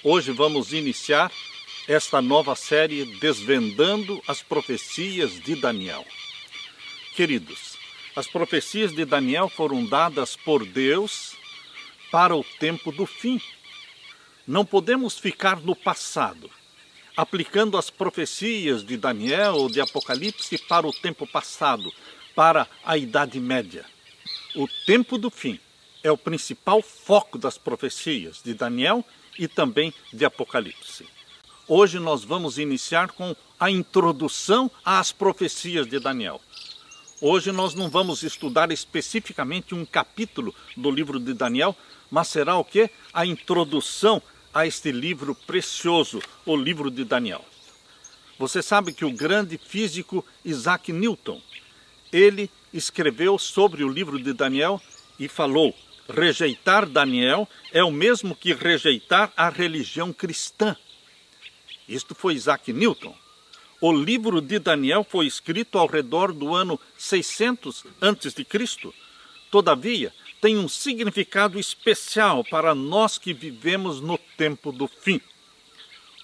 Hoje vamos iniciar esta nova série Desvendando as Profecias de Daniel. Queridos, as profecias de Daniel foram dadas por Deus para o tempo do fim. Não podemos ficar no passado, aplicando as profecias de Daniel ou de Apocalipse para o tempo passado, para a Idade Média. O tempo do fim é o principal foco das profecias de Daniel e também de Apocalipse. Hoje nós vamos iniciar com a introdução às profecias de Daniel. Hoje nós não vamos estudar especificamente um capítulo do livro de Daniel, mas será o quê? A introdução a este livro precioso, o livro de Daniel. Você sabe que o grande físico Isaac Newton, ele escreveu sobre o livro de Daniel e falou: rejeitar Daniel é o mesmo que rejeitar a religião cristã. Isto foi Isaac Newton. O livro de Daniel foi escrito ao redor do ano 600 a.C. Todavia, tem um significado especial para nós que vivemos no tempo do fim.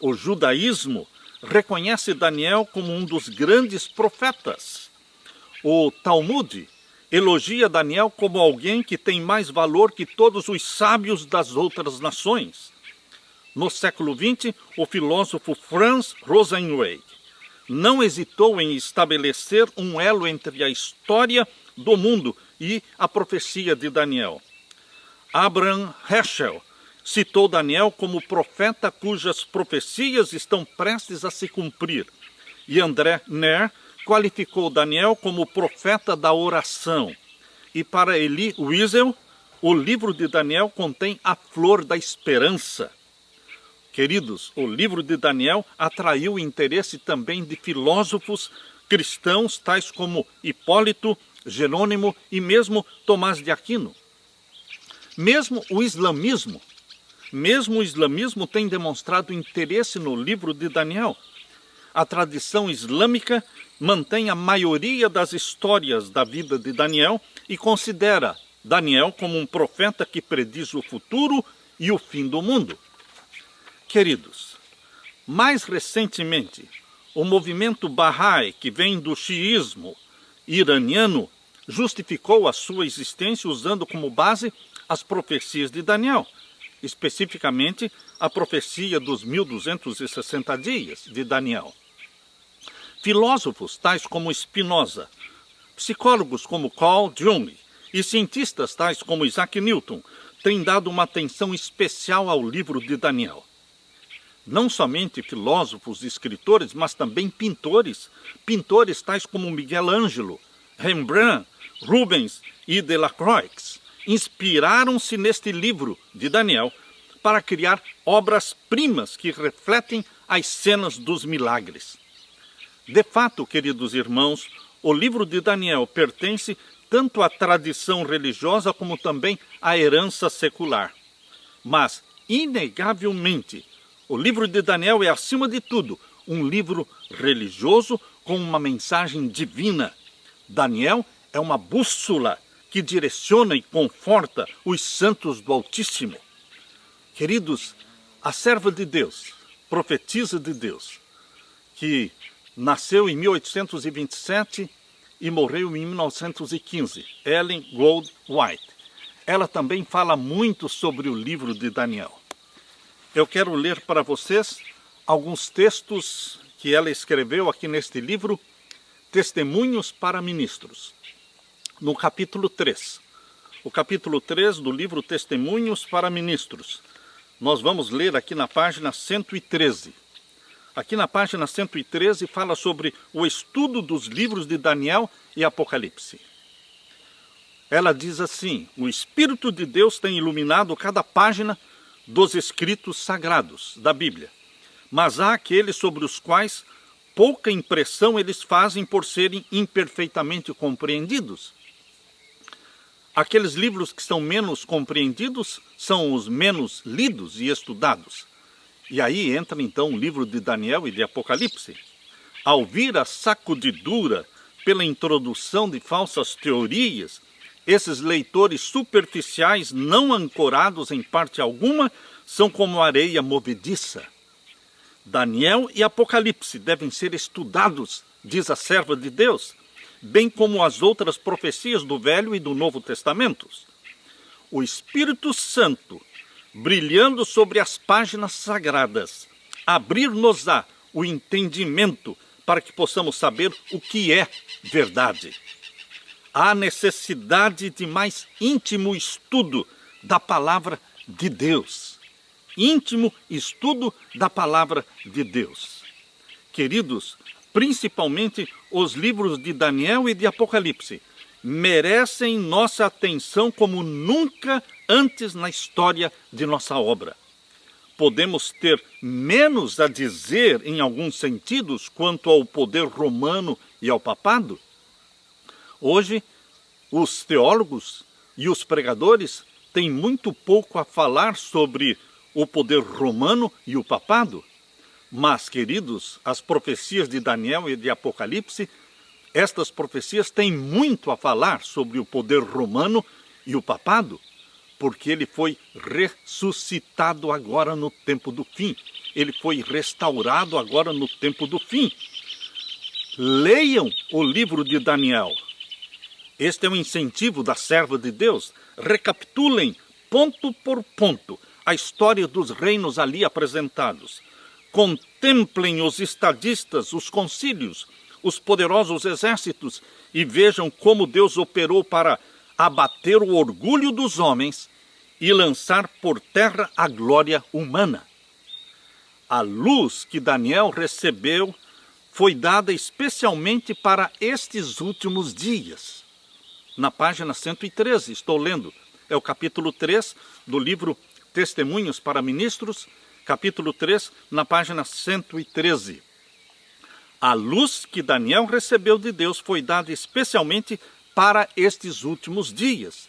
O judaísmo reconhece Daniel como um dos grandes profetas. O Talmud elogia Daniel como alguém que tem mais valor que todos os sábios das outras nações. No século XX, o filósofo Franz Rosenzweig não hesitou em estabelecer um elo entre a história do mundo e a profecia de Daniel. Abraham Heschel citou Daniel como profeta cujas profecias estão prestes a se cumprir. E André Neher qualificou Daniel como profeta da oração. E para Elie Wiesel, o livro de Daniel contém a flor da esperança. Queridos, o livro de Daniel atraiu o interesse também de filósofos cristãos, tais como Hipólito, Jerônimo e mesmo Tomás de Aquino. Mesmo o islamismo tem demonstrado interesse no livro de Daniel. A tradição islâmica mantém a maioria das histórias da vida de Daniel e considera Daniel como um profeta que prediz o futuro e o fim do mundo. Queridos, mais recentemente, o movimento Bahá'í, que vem do xiismo iraniano, justificou a sua existência usando como base as profecias de Daniel, especificamente a profecia dos 1260 dias de Daniel. Filósofos tais como Spinoza, psicólogos como Carl Jung e cientistas tais como Isaac Newton têm dado uma atenção especial ao livro de Daniel. Não somente filósofos e escritores, mas também pintores tais como Miguel Ângelo, Rembrandt, Rubens e Delacroix, inspiraram-se neste livro de Daniel para criar obras-primas que refletem as cenas dos milagres. De fato, queridos irmãos, o livro de Daniel pertence tanto à tradição religiosa como também à herança secular. Mas, inegavelmente, o livro de Daniel é, acima de tudo, um livro religioso com uma mensagem divina. Daniel é uma bússola que direciona e conforta os santos do Altíssimo. Queridos, a serva de Deus, profetisa de Deus, que nasceu em 1827 e morreu em 1915, Ellen Gold White. Ela também fala muito sobre o livro de Daniel. Eu quero ler para vocês alguns textos que ela escreveu aqui neste livro, Testemunhos para Ministros. No capítulo 3. O capítulo 3 do livro Testemunhos para Ministros. Nós vamos ler aqui na página 113. Aqui na página 113 fala sobre o estudo dos livros de Daniel e Apocalipse. Ela diz assim: o Espírito de Deus tem iluminado cada página dos escritos sagrados da Bíblia, mas há aqueles sobre os quais pouca impressão eles fazem por serem imperfeitamente compreendidos. Aqueles livros que são menos compreendidos são os menos lidos e estudados. E aí entra então o livro de Daniel e de Apocalipse. Ao vir a sacudidura pela introdução de falsas teorias, esses leitores superficiais, não ancorados em parte alguma, são como areia movediça. Daniel e Apocalipse devem ser estudados, diz a serva de Deus, bem como as outras profecias do Velho e do Novo Testamentos. O Espírito Santo, brilhando sobre as páginas sagradas, abrir-nos-á o entendimento para que possamos saber o que é verdade. Há necessidade de mais íntimo estudo da palavra de Deus. Íntimo estudo da palavra de Deus. Queridos, principalmente os livros de Daniel e de Apocalipse, merecem nossa atenção como nunca antes na história de nossa obra. Podemos ter menos a dizer em alguns sentidos quanto ao poder romano e ao papado? Hoje, os teólogos e os pregadores têm muito pouco a falar sobre o poder romano e o papado. Mas, queridos, as profecias de Daniel e de Apocalipse, estas profecias têm muito a falar sobre o poder romano e o papado, porque ele foi ressuscitado agora no tempo do fim. Ele foi restaurado agora no tempo do fim. Leiam o livro de Daniel. Este é um incentivo da serva de Deus. Recapitulem, ponto por ponto, a história dos reinos ali apresentados. Contemplem os estadistas, os concílios, os poderosos exércitos e vejam como Deus operou para abater o orgulho dos homens e lançar por terra a glória humana. A luz que Daniel recebeu foi dada especialmente para estes últimos dias. Na página 113, estou lendo, é o capítulo 3 do livro Testemunhos para Ministros, capítulo 3, na página 113. A luz que Daniel recebeu de Deus foi dada especialmente para estes últimos dias.